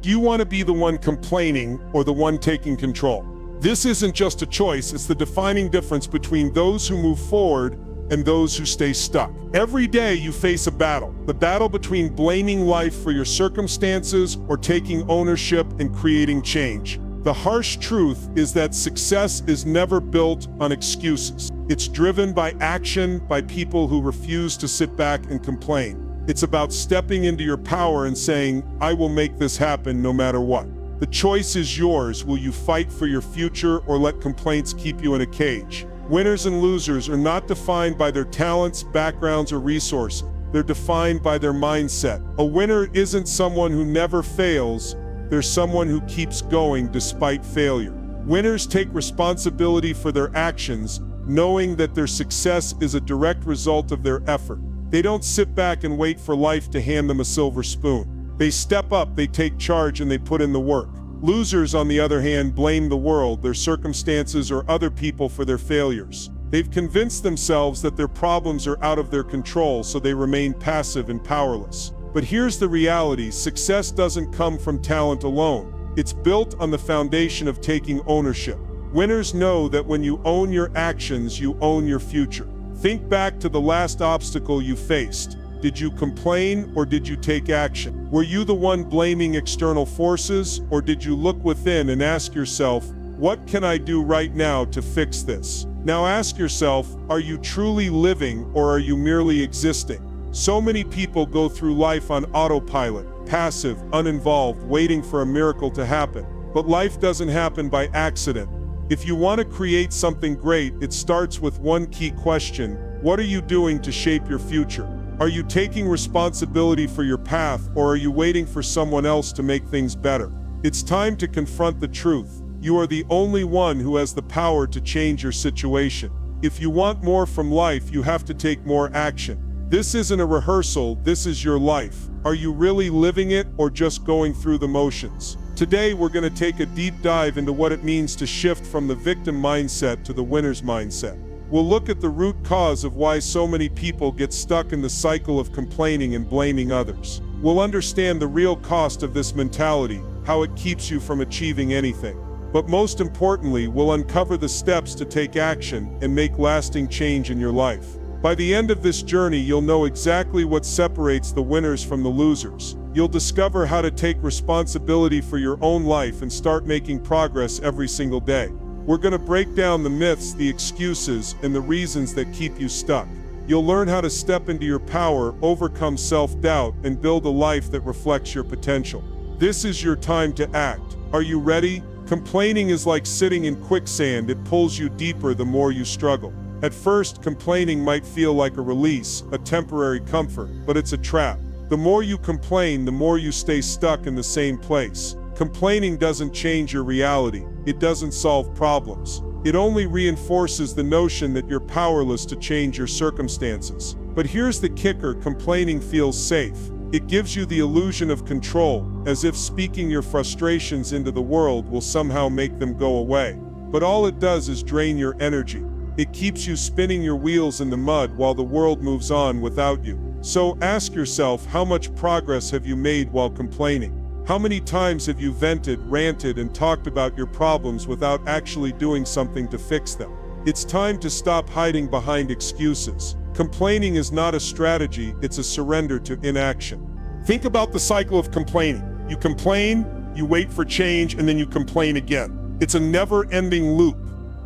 Do you want to be the one complaining or the one taking control? This isn't just a choice, it's the defining difference between those who move forward and those who stay stuck. Every day you face a battle. The battle between blaming life for your circumstances or taking ownership and creating change. The harsh truth is that success is never built on excuses. It's driven by action, by people who refuse to sit back and complain. It's about stepping into your power and saying, I will make this happen no matter what. The choice is yours. Will you fight for your future or let complaints keep you in a cage? Winners and losers are not defined by their talents, backgrounds, or resources. They're defined by their mindset. A winner isn't someone who never fails. They're someone who keeps going despite failure. Winners take responsibility for their actions, knowing that their success is a direct result of their effort. They don't sit back and wait for life to hand them a silver spoon. They step up, they take charge, and they put in the work. Losers, on the other hand, blame the world, their circumstances, or other people for their failures. They've convinced themselves that their problems are out of their control, so they remain passive and powerless. But here's the reality: success doesn't come from talent alone. It's built on the foundation of taking ownership. Winners know that when you own your actions, you own your future. Think back to the last obstacle you faced. Did you complain or did you take action? Were you the one blaming external forces, or did you look within and ask yourself, what can I do right now to fix this? Now ask yourself, are you truly living or are you merely existing? So many people go through life on autopilot, passive, uninvolved, waiting for a miracle to happen. But life doesn't happen by accident. If you want to create something great, it starts with one key question: what are you doing to shape your future? Are you taking responsibility for your path, or are you waiting for someone else to make things better? It's time to confront the truth. You are the only one who has the power to change your situation. If you want more from life, you have to take more action. This isn't a rehearsal, this is your life. Are you really living it or just going through the motions? Today we're going to take a deep dive into what it means to shift from the victim mindset to the winner's mindset. We'll look at the root cause of why so many people get stuck in the cycle of complaining and blaming others. We'll understand the real cost of this mentality, how it keeps you from achieving anything. But most importantly, we'll uncover the steps to take action and make lasting change in your life. By the end of this journey, you'll know exactly what separates the winners from the losers. You'll discover how to take responsibility for your own life and start making progress every single day. We're going to break down the myths, the excuses, and the reasons that keep you stuck. You'll learn how to step into your power, overcome self-doubt, and build a life that reflects your potential. This is your time to act. Are you ready? Complaining is like sitting in quicksand. It pulls you deeper the more you struggle. At first, complaining might feel like a release, a temporary comfort, but it's a trap. The more you complain, the more you stay stuck in the same place. Complaining doesn't change your reality. It doesn't solve problems. It only reinforces the notion that you're powerless to change your circumstances. But here's the kicker: complaining feels safe. It gives you the illusion of control, as if speaking your frustrations into the world will somehow make them go away. But all it does is drain your energy. It keeps you spinning your wheels in the mud while the world moves on without you. So ask yourself, how much progress have you made while complaining? How many times have you vented, ranted, and talked about your problems without actually doing something to fix them? It's time to stop hiding behind excuses. Complaining is not a strategy, it's a surrender to inaction. Think about the cycle of complaining. You complain, you wait for change, and then you complain again. It's a never-ending loop.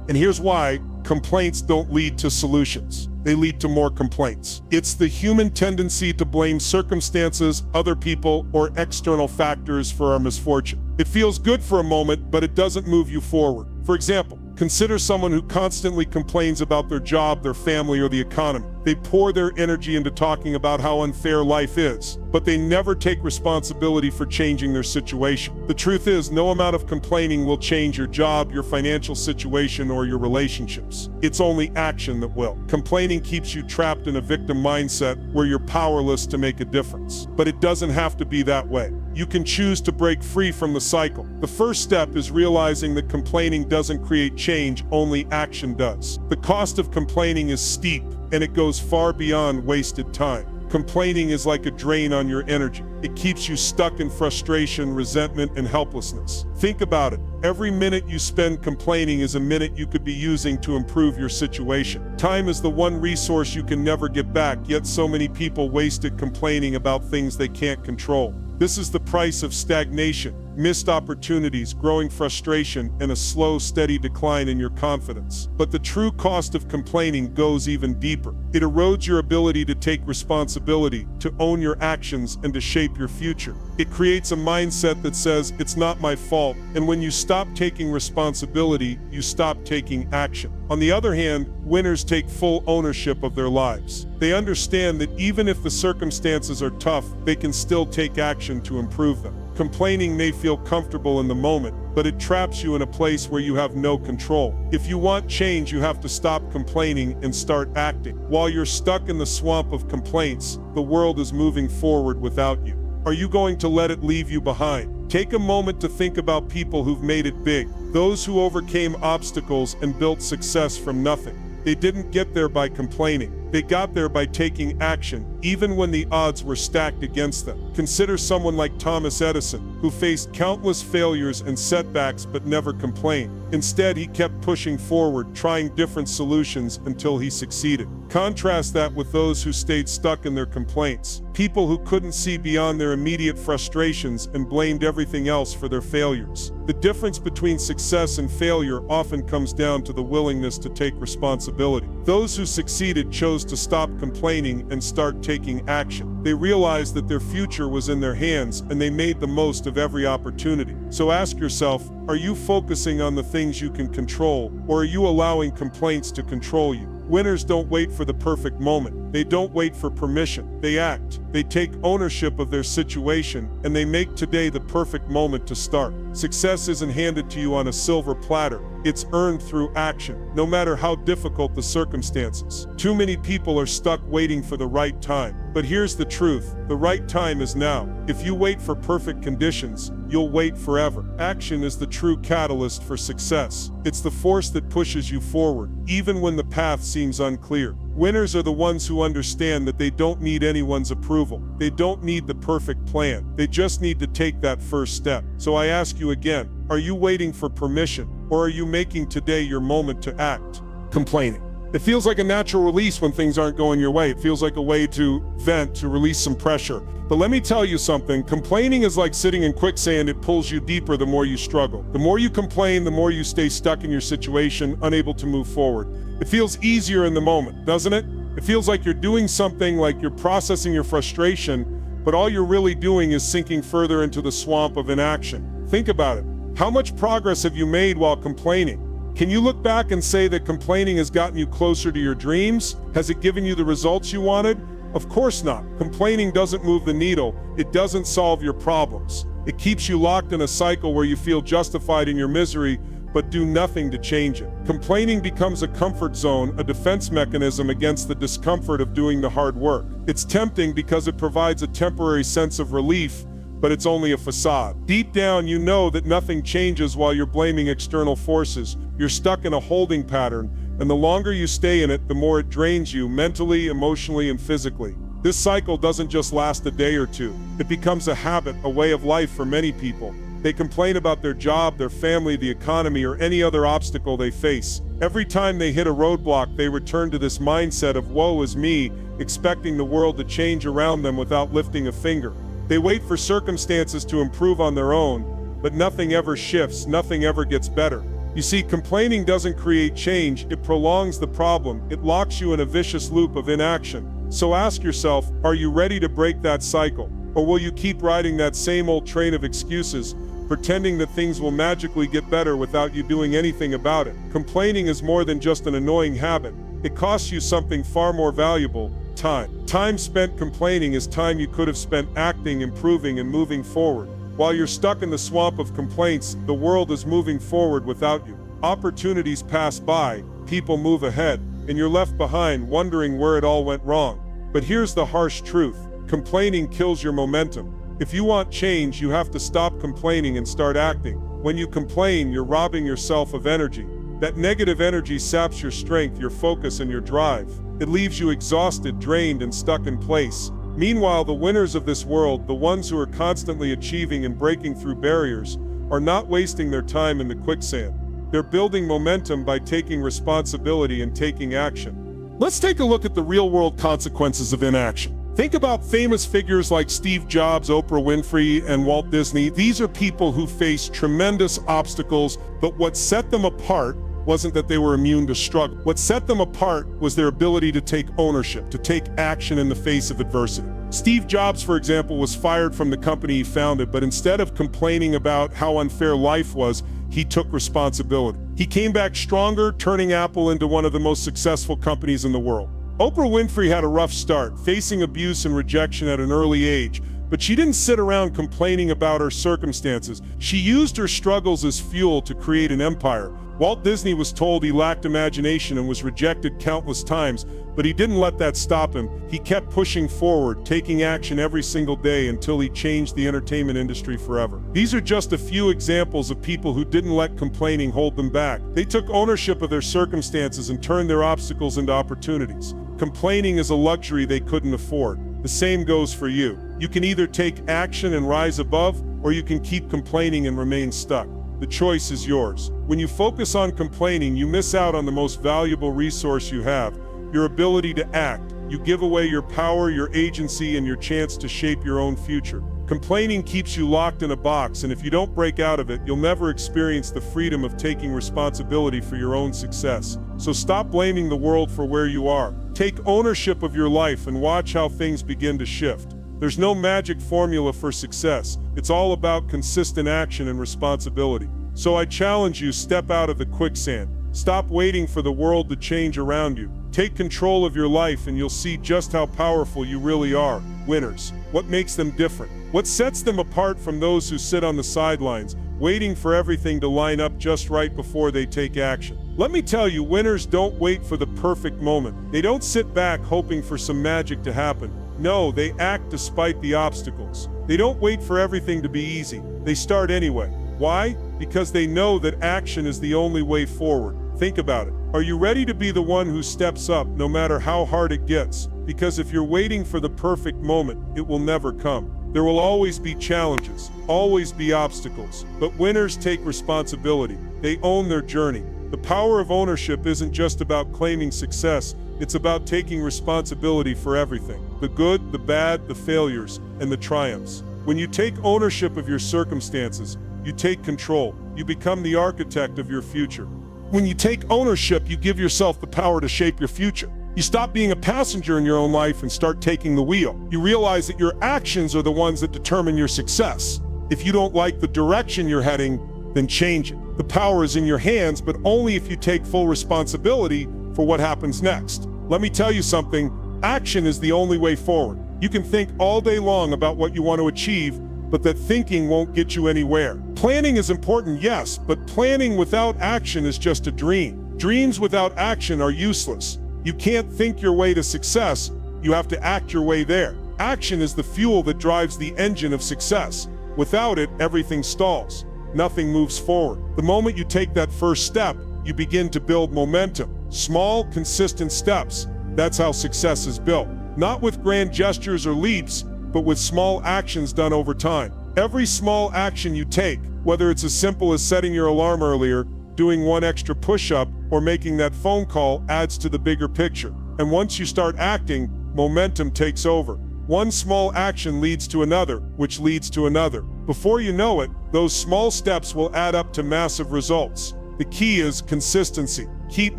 And here's why: complaints don't lead to solutions. They lead to more complaints. It's the human tendency to blame circumstances, other people, or external factors for our misfortune. It feels good for a moment, but it doesn't move you forward. For example, consider someone who constantly complains about their job, their family, or the economy. They pour their energy into talking about how unfair life is, but they never take responsibility for changing their situation. The truth is, no amount of complaining will change your job, your financial situation, or your relationships. It's only action that will. Complaining keeps you trapped in a victim mindset where you're powerless to make a difference. But it doesn't have to be that way. You can choose to break free from the cycle. The first step is realizing that complaining doesn't create change, only action does. The cost of complaining is steep, and it goes far beyond wasted time. Complaining is like a drain on your energy. It keeps you stuck in frustration, resentment, and helplessness. Think about it. Every minute you spend complaining is a minute you could be using to improve your situation. Time is the one resource you can never get back, yet so many people waste it complaining about things they can't control. This is the price of stagnation, missed opportunities, growing frustration, and a slow, steady decline in your confidence. But the true cost of complaining goes even deeper. It erodes your ability to take responsibility, to own your actions, and to shape your future. It creates a mindset that says, it's not my fault, and when you stop taking responsibility, you stop taking action. On the other hand, winners take full ownership of their lives. They understand that even if the circumstances are tough, they can still take action to improve them. Complaining may feel comfortable in the moment, but it traps you in a place where you have no control. If you want change, you have to stop complaining and start acting. While you're stuck in the swamp of complaints, the world is moving forward without you. Are you going to let it leave you behind? Take a moment to think about people who've made it big, those who overcame obstacles and built success from nothing. They didn't get there by complaining. They got there by taking action, even when the odds were stacked against them. Consider someone like Thomas Edison, who faced countless failures and setbacks but never complained. Instead, he kept pushing forward, trying different solutions until he succeeded. Contrast that with those who stayed stuck in their complaints, people who couldn't see beyond their immediate frustrations and blamed everything else for their failures. The difference between success and failure often comes down to the willingness to take responsibility. Those who succeeded chose to stop complaining and start taking action. They realized that their future was in their hands, and they made the most of every opportunity. So ask yourself, are you focusing on the things you can control, or are you allowing complaints to control you? Winners don't wait for the perfect moment. They don't wait for permission. They act. They take ownership of their situation, and they make today the perfect moment to start. Success isn't handed to you on a silver platter. It's earned through action, no matter how difficult the circumstances. Too many people are stuck waiting for the right time. But here's the truth. The right time is now. If you wait for perfect conditions, you'll wait forever. Action is the true catalyst for success. It's the force that pushes you forward, even when the path seems unclear. Winners are the ones who understand that they don't need anyone's approval. They don't need the perfect plan. They just need to take that first step. So I ask you again, are you waiting for permission, or are you making today your moment to act? Complaining. It feels like a natural release when things aren't going your way. It feels like a way to vent, to release some pressure. But let me tell you something, complaining is like sitting in quicksand. It pulls you deeper the more you struggle. The more you complain, the more you stay stuck in your situation, unable to move forward. It feels easier in the moment, doesn't it? It feels like you're doing something, like you're processing your frustration, but all you're really doing is sinking further into the swamp of inaction. Think about it. How much progress have you made while complaining? Can you look back and say that complaining has gotten you closer to your dreams? Has it given you the results you wanted? Of course not. Complaining doesn't move the needle. It doesn't solve your problems. It keeps you locked in a cycle where you feel justified in your misery, but do nothing to change it. Complaining becomes a comfort zone, a defense mechanism against the discomfort of doing the hard work. It's tempting because it provides a temporary sense of relief, but it's only a facade. Deep down, you know that nothing changes while you're blaming external forces. You're stuck in a holding pattern, and the longer you stay in it, the more it drains you mentally, emotionally, and physically. This cycle doesn't just last a day or two. It becomes a habit, a way of life for many people. They complain about their job, their family, the economy, or any other obstacle they face. Every time they hit a roadblock, they return to this mindset of woe is me, expecting the world to change around them without lifting a finger. They wait for circumstances to improve on their own, but nothing ever shifts, nothing ever gets better. You see, complaining doesn't create change, it prolongs the problem, it locks you in a vicious loop of inaction. So ask yourself, are you ready to break that cycle? Or will you keep riding that same old train of excuses, pretending that things will magically get better without you doing anything about it? Complaining is more than just an annoying habit. It costs you something far more valuable, time. Time spent complaining is time you could have spent acting, improving, and moving forward. While you're stuck in the swamp of complaints, the world is moving forward without you. Opportunities pass by, people move ahead, and you're left behind wondering where it all went wrong. But here's the harsh truth. Complaining kills your momentum. If you want change, you have to stop complaining and start acting. When you complain, you're robbing yourself of energy. That negative energy saps your strength, your focus, and your drive. It leaves you exhausted, drained, and stuck in place. Meanwhile, the winners of this world, the ones who are constantly achieving and breaking through barriers, are not wasting their time in the quicksand. They're building momentum by taking responsibility and taking action. Let's take a look at the real-world consequences of inaction. Think about famous figures like Steve Jobs, Oprah Winfrey, and Walt Disney. These are people who faced tremendous obstacles, but what set them apart wasn't that they were immune to struggle. What set them apart was their ability to take ownership, to take action in the face of adversity. Steve Jobs, for example, was fired from the company he founded, but instead of complaining about how unfair life was, he took responsibility. He came back stronger, turning Apple into one of the most successful companies in the world. Oprah Winfrey had a rough start, facing abuse and rejection at an early age, but she didn't sit around complaining about her circumstances. She used her struggles as fuel to create an empire. Walt Disney was told he lacked imagination and was rejected countless times, but he didn't let that stop him. He kept pushing forward, taking action every single day until he changed the entertainment industry forever. These are just a few examples of people who didn't let complaining hold them back. They took ownership of their circumstances and turned their obstacles into opportunities. Complaining is a luxury they couldn't afford. The same goes for you. You can either take action and rise above, or you can keep complaining and remain stuck. The choice is yours. When you focus on complaining, you miss out on the most valuable resource you have, your ability to act. You give away your power, your agency, and your chance to shape your own future. Complaining keeps you locked in a box, and if you don't break out of it, you'll never experience the freedom of taking responsibility for your own success. So stop blaming the world for where you are. Take ownership of your life and watch how things begin to shift. There's no magic formula for success. It's all about consistent action and responsibility. So I challenge you, step out of the quicksand. Stop waiting for the world to change around you. Take control of your life and you'll see just how powerful you really are. Winners. What makes them different? What sets them apart from those who sit on the sidelines, waiting for everything to line up just right before they take action? Let me tell you, winners don't wait for the perfect moment. They don't sit back hoping for some magic to happen. No, they act despite the obstacles. They don't wait for everything to be easy. They start anyway. Why? Because they know that action is the only way forward. Think about it. Are you ready to be the one who steps up no matter how hard it gets? Because if you're waiting for the perfect moment, it will never come. There will always be challenges, always be obstacles, but winners take responsibility. They own their journey. The power of ownership isn't just about claiming success, it's about taking responsibility for everything. The good, the bad, the failures, and the triumphs. When you take ownership of your circumstances, you take control. You become the architect of your future. When you take ownership, you give yourself the power to shape your future. You stop being a passenger in your own life and start taking the wheel. You realize that your actions are the ones that determine your success. If you don't like the direction you're heading, then change it. The power is in your hands, but only if you take full responsibility for what happens next. Let me tell you something, action is the only way forward. You can think all day long about what you want to achieve, but that thinking won't get you anywhere. Planning is important, yes, but planning without action is just a dream. Dreams without action are useless. You can't think your way to success, you have to act your way there. Action is the fuel that drives the engine of success. Without it, everything stalls. Nothing moves forward. The moment you take that first step, you begin to build momentum. Small, consistent steps. That's how success is built. Not with grand gestures or leaps, but with small actions done over time. Every small action you take, whether it's as simple as setting your alarm earlier, doing one extra push-up, or making that phone call, adds to the bigger picture. And once you start acting, momentum takes over. One small action leads to another, which leads to another. Before you know it, those small steps will add up to massive results. The key is consistency. Keep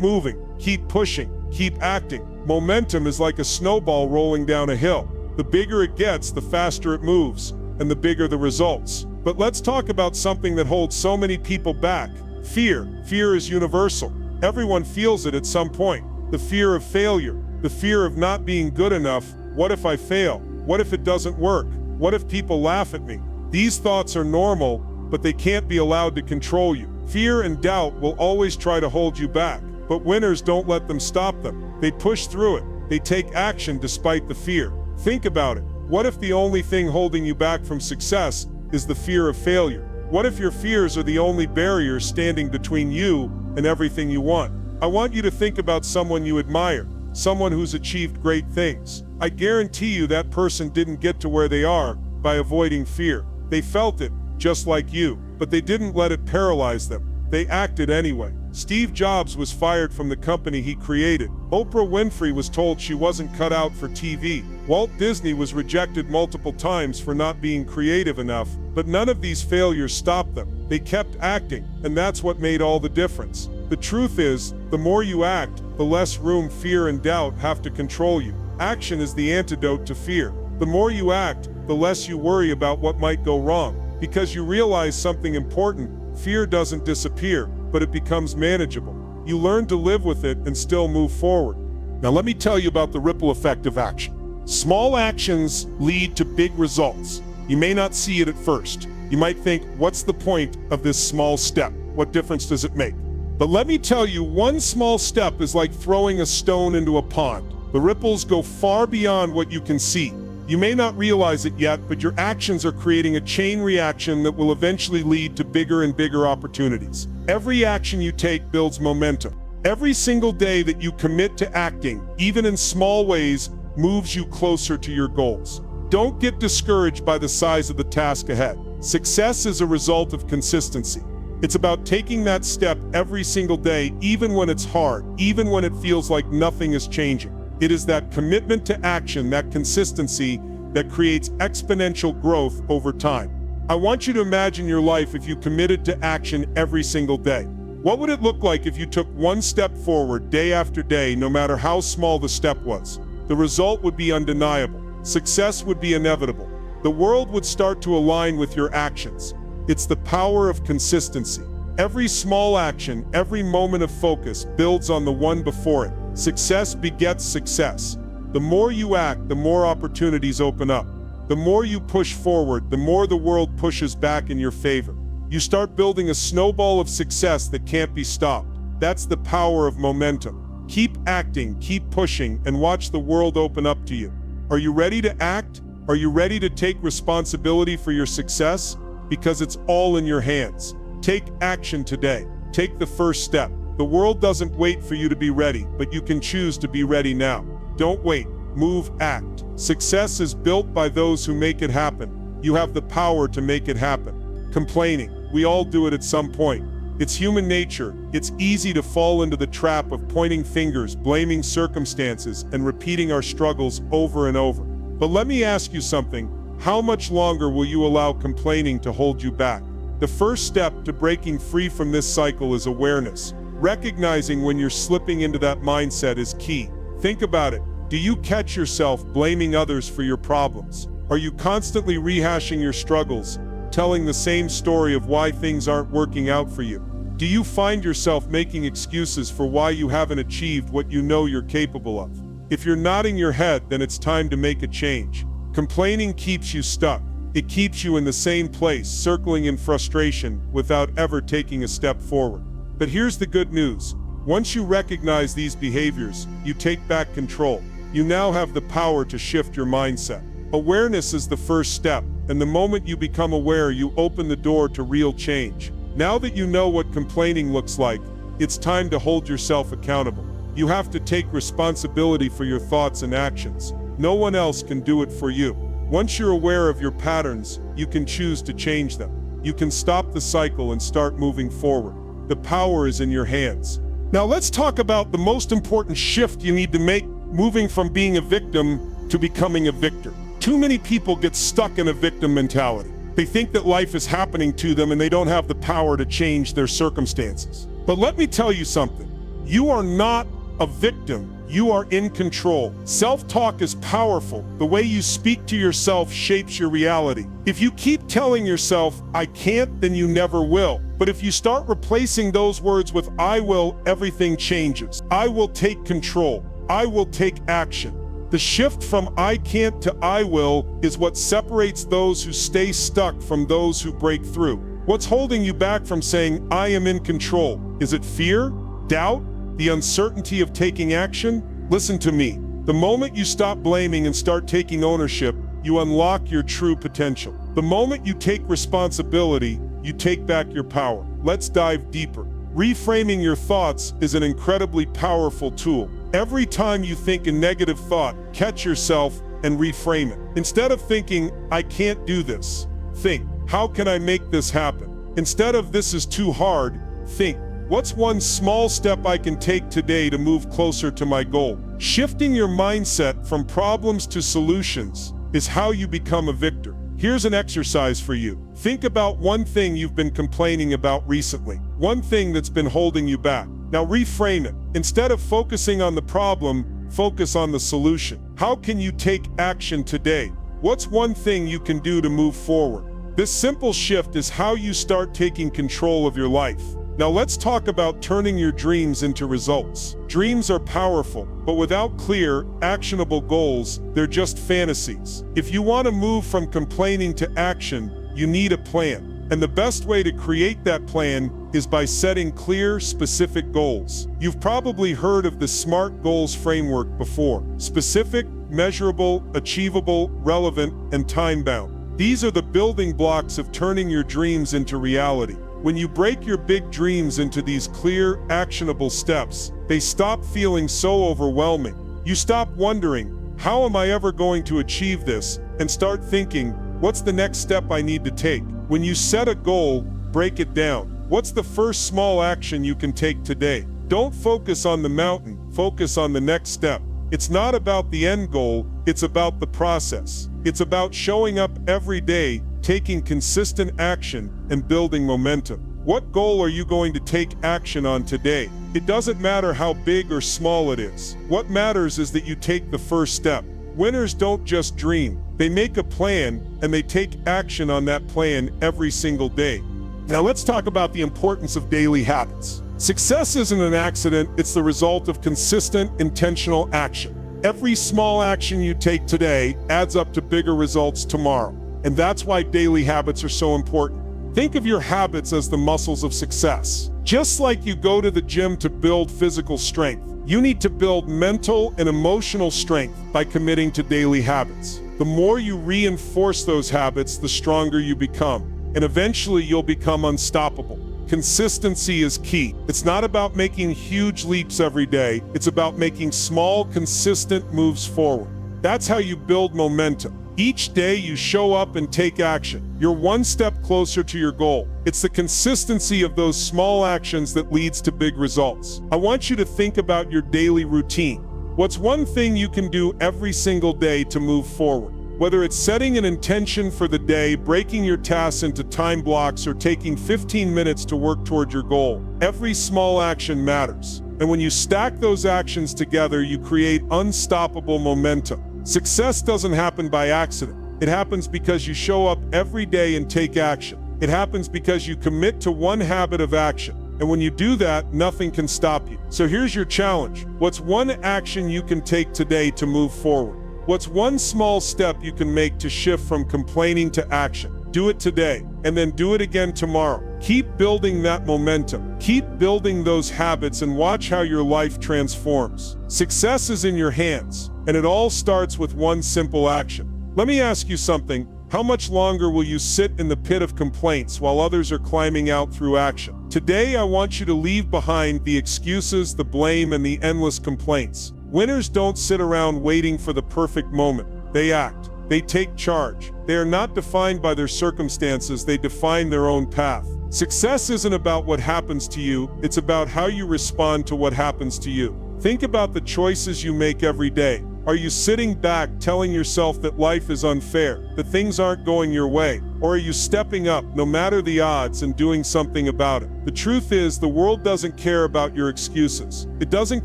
moving, keep pushing, keep acting. Momentum is like a snowball rolling down a hill. The bigger it gets, the faster it moves, and the bigger the results. But let's talk about something that holds so many people back. Fear. Fear is universal. Everyone feels it at some point. The fear of failure, the fear of not being good enough. What if I fail? What if it doesn't work? What if people laugh at me? These thoughts are normal, but they can't be allowed to control you. Fear and doubt will always try to hold you back, but winners don't let them stop them. They push through it. They take action despite the fear. Think about it. What if the only thing holding you back from success is the fear of failure? What if your fears are the only barriers standing between you and everything you want? I want you to think about someone you admire. someone who's achieved great things. I guarantee you that person didn't get to where they are by avoiding fear. They felt it, just like you, but they didn't let it paralyze them. They acted anyway. Steve Jobs was fired from the company he created. Oprah Winfrey was told she wasn't cut out for TV. Walt Disney was rejected multiple times for not being creative enough, but none of these failures stopped them. They kept acting, and that's what made all the difference. The truth is, the more you act, the less room fear and doubt have to control you. Action is the antidote to fear. The more you act, the less you worry about what might go wrong. Because you realize something important, fear doesn't disappear, but it becomes manageable. You learn to live with it and still move forward. Now let me tell you about the ripple effect of action. Small actions lead to big results. You may not see it at first. You might think, what's the point of this small step? What difference does it make? But let me tell you, one small step is like throwing a stone into a pond. The ripples go far beyond what you can see. You may not realize it yet, but your actions are creating a chain reaction that will eventually lead to bigger and bigger opportunities. Every action you take builds momentum. Every single day that you commit to acting, even in small ways, moves you closer to your goals. Don't get discouraged by the size of the task ahead. Success is a result of consistency. It's about taking that step every single day, even when it's hard, even when it feels like nothing is changing. It is that commitment to action, that consistency, that creates exponential growth over time. I want you to imagine your life if you committed to action every single day. What would it look like if you took one step forward day after day, no matter how small the step was? The result would be undeniable. Success would be inevitable. The world would start to align with your actions. It's the power of consistency. Every small action, every moment of focus builds on the one before it. Success begets success. The more you act, the more opportunities open up. The more you push forward, the more the world pushes back in your favor. You start building a snowball of success that can't be stopped. That's the power of momentum. Keep acting, keep pushing, and watch the world open up to you. Are you ready to act? Are you ready to take responsibility for your success? Because it's all in your hands. Take action today. Take the first step. The world doesn't wait for you to be ready, but you can choose to be ready now. Don't wait. Move, act. Success is built by those who make it happen. You have the power to make it happen. Complaining. We all do it at some point. It's human nature. It's easy to fall into the trap of pointing fingers, blaming circumstances, and repeating our struggles over and over. But let me ask you something. How much longer will you allow complaining to hold you back? The first step to breaking free from this cycle is awareness. Recognizing when you're slipping into that mindset is key. Think about it. Do you catch yourself blaming others for your problems? Are you constantly rehashing your struggles, telling the same story of why things aren't working out for you? Do you find yourself making excuses for why you haven't achieved what you know you're capable of? If you're nodding your head, then it's time to make a change. Complaining keeps you stuck. It keeps you in the same place, circling in frustration without ever taking a step forward. But here's the good news. Once you recognize these behaviors, you take back control. You now have the power to shift your mindset. Awareness is the first step, and the moment you become aware, you open the door to real change. Now that you know what complaining looks like, it's time to hold yourself accountable. You have to take responsibility for your thoughts and actions. No one else can do it for you. Once you're aware of your patterns, you can choose to change them. You can stop the cycle and start moving forward. The power is in your hands. Now let's talk about the most important shift you need to make, moving from being a victim to becoming a victor. Too many people get stuck in a victim mentality. They think that life is happening to them and they don't have the power to change their circumstances. But let me tell you something. You are not a victim. You are in control. Self-talk is powerful. The way you speak to yourself shapes your reality. If you keep telling yourself, I can't, then you never will. But if you start replacing those words with I will, everything changes. I will take control. I will take action. The shift from I can't to I will is what separates those who stay stuck from those who break through. What's holding you back from saying I am in control? Is it fear? Doubt? The uncertainty of taking action? Listen to me. The moment you stop blaming and start taking ownership, you unlock your true potential. The moment you take responsibility, you take back your power. Let's dive deeper. Reframing your thoughts is an incredibly powerful tool. Every time you think a negative thought, catch yourself and reframe it. Instead of thinking, I can't do this, think, how can I make this happen? Instead of this is too hard, think, what's one small step I can take today to move closer to my goal? Shifting your mindset from problems to solutions is how you become a victor. Here's an exercise for you. Think about one thing you've been complaining about recently, one thing that's been holding you back. Now reframe it. Instead of focusing on the problem, focus on the solution. How can you take action today? What's one thing you can do to move forward? This simple shift is how you start taking control of your life. Now let's talk about turning your dreams into results. Dreams are powerful, but without clear, actionable goals, they're just fantasies. If you want to move from complaining to action, you need a plan. And the best way to create that plan is by setting clear, specific goals. You've probably heard of the SMART goals framework before. Specific, measurable, achievable, relevant, and time-bound. These are the building blocks of turning your dreams into reality. When you break your big dreams into these clear, actionable steps, they stop feeling so overwhelming. You stop wondering, how am I ever going to achieve this? And start thinking, what's the next step I need to take? When you set a goal, break it down. What's the first small action you can take today? Don't focus on the mountain, focus on the next step. It's not about the end goal, it's about the process. It's about showing up every day, taking consistent action, and building momentum. What goal are you going to take action on today? It doesn't matter how big or small it is. What matters is that you take the first step. Winners don't just dream. They make a plan, and they take action on that plan every single day. Now let's talk about the importance of daily habits. Success isn't an accident, it's the result of consistent, intentional action. Every small action you take today adds up to bigger results tomorrow. And that's why daily habits are so important. Think of your habits as the muscles of success. Just like you go to the gym to build physical strength, you need to build mental and emotional strength by committing to daily habits. The more you reinforce those habits, the stronger you become. And eventually you'll become unstoppable. Consistency is key. It's not about making huge leaps every day. It's about making small, consistent moves forward. That's how you build momentum. Each day you show up and take action. You're one step closer to your goal. It's the consistency of those small actions that leads to big results. I want you to think about your daily routine. What's one thing you can do every single day to move forward? Whether it's setting an intention for the day, breaking your tasks into time blocks, or taking 15 minutes to work toward your goal, every small action matters. And when you stack those actions together, you create unstoppable momentum. Success doesn't happen by accident. It happens because you show up every day and take action. It happens because you commit to one habit of action. And when you do that, nothing can stop you. So here's your challenge. What's one action you can take today to move forward? What's one small step you can make to shift from complaining to action? Do it today, and then do it again tomorrow. Keep building that momentum. Keep building those habits and watch how your life transforms. Success is in your hands, and it all starts with one simple action. Let me ask you something. How much longer will you sit in the pit of complaints while others are climbing out through action? Today, I want you to leave behind the excuses, the blame, and the endless complaints. Winners don't sit around waiting for the perfect moment. They act. They take charge. They are not defined by their circumstances, they define their own path. Success isn't about what happens to you, it's about how you respond to what happens to you. Think about the choices you make every day. Are you sitting back telling yourself that life is unfair, that things aren't going your way? Or are you stepping up, no matter the odds, and doing something about it? The truth is, the world doesn't care about your excuses. It doesn't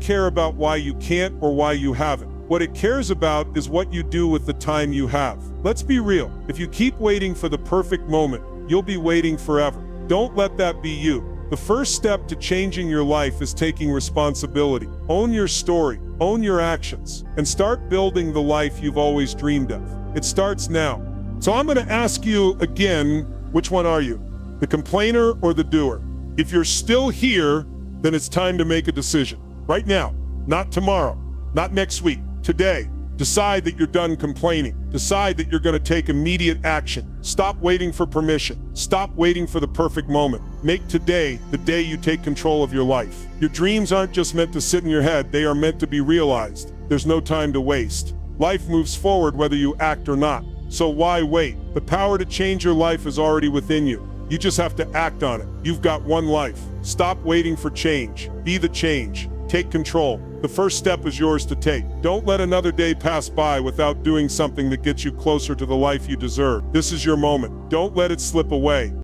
care about why you can't or why you haven't. What it cares about is what you do with the time you have. Let's be real. If you keep waiting for the perfect moment, you'll be waiting forever. Don't let that be you. The first step to changing your life is taking responsibility. Own your story, own your actions, and start building the life you've always dreamed of. It starts now. So I'm going to ask you again, which one are you? The complainer or the doer? If you're still here, then it's time to make a decision. Right now, not tomorrow, not next week, today. Decide that you're done complaining. Decide that you're going to take immediate action. Stop waiting for permission. Stop waiting for the perfect moment. Make today the day you take control of your life. Your dreams aren't just meant to sit in your head, they are meant to be realized. There's no time to waste. Life moves forward whether you act or not. So why wait? The power to change your life is already within you. You just have to act on it. You've got one life. Stop waiting for change. Be the change. Take control. The first step is yours to take. Don't let another day pass by without doing something that gets you closer to the life you deserve. This is your moment. Don't let it slip away.